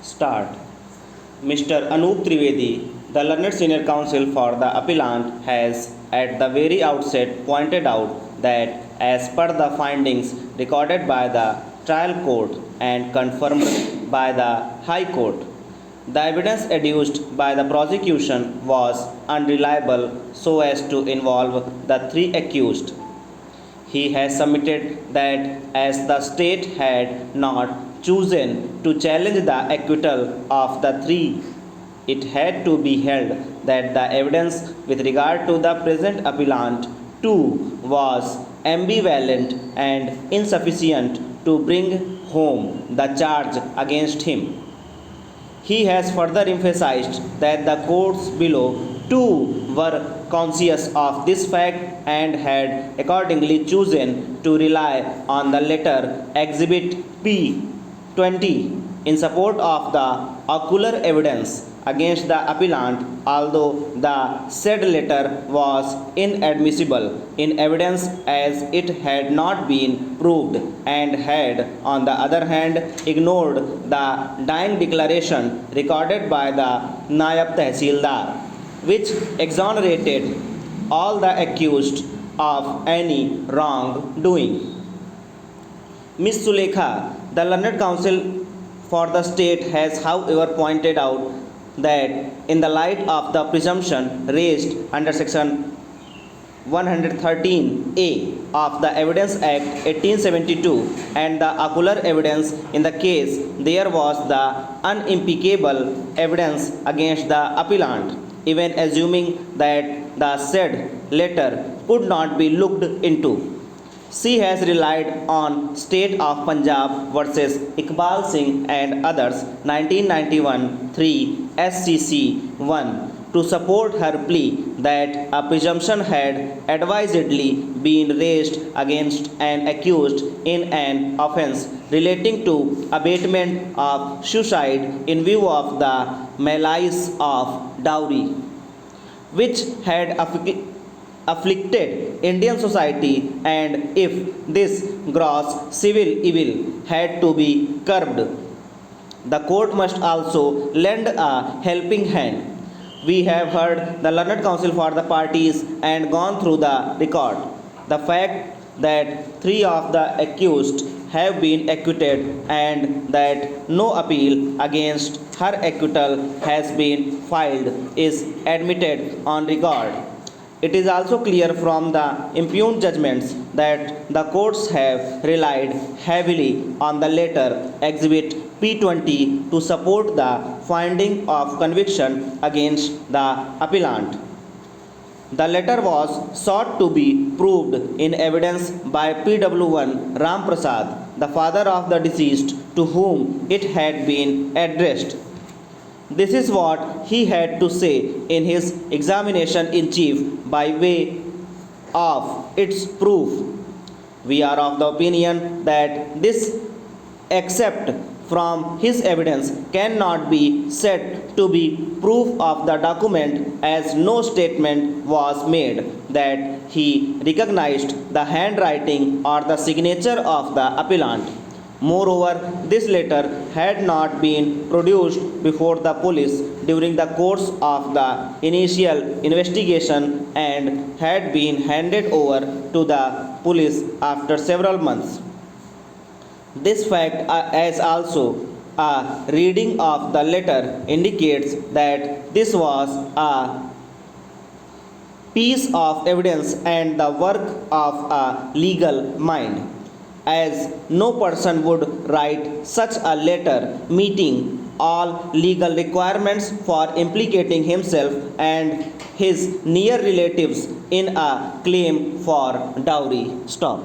Start. Mr. Anup Trivedi, the learned senior counsel for the appellant, has at the very outset pointed out that, as per the findings recorded by the trial court and confirmed by the High Court, the evidence adduced by the prosecution was unreliable so as to involve the three accused. He has submitted that as the state had not chosen to challenge the acquittal of the three, it had to be held that the evidence with regard to the present appellant too was ambivalent and insufficient to bring home the charge against him. He has further emphasized that the courts below too were conscious of this fact and had accordingly chosen to rely on the letter Exhibit P20 in support of the ocular evidence against the appellant, although the said letter was inadmissible in evidence as it had not been proved and had, on the other hand, ignored the dying declaration recorded by the Nayab Tehsildar, which exonerated all the accused of any wrongdoing. Ms. Sulekha, the learned counsel for the state, has however pointed out that in the light of the presumption raised under section 113A of the Evidence Act 1872 and the ocular evidence in the case, there was the unimpeachable evidence against the appellant, even assuming that the said letter could not be looked into. She has relied on State of Punjab versus Iqbal Singh and others 1991 3 SCC 1 to support her plea that a presumption had advisedly been raised against an accused in an offence relating to abatement of suicide in view of the malice of dowry, which had afflicted Indian society, and if this gross civil evil had to be curbed, the court must also lend a helping hand. We have heard the learned counsel for the parties and gone through the record. The fact that three of the accused have been acquitted and that no appeal against her acquittal has been filed is admitted on record. It is also clear from the impugned judgments that the courts have relied heavily on the letter Exhibit P20 to support the finding of conviction against the appellant. The letter was sought to be proved in evidence by PW1 Ram Prasad, the father of the deceased, to whom it had been addressed. This is what he had to say in his examination in chief by way of its proof. We are of the opinion that this, except from his evidence, cannot be said to be proof of the document, as no statement was made that he recognized the handwriting or the signature of the appellant. Moreover, this letter had not been produced before the police during the course of the initial investigation and had been handed over to the police after several months. This fact, as also a reading of the letter, indicates that this was a piece of evidence and the work of a legal mind, as no person would write such a letter meeting all legal requirements for implicating himself and his near relatives in a claim for dowry. Stop.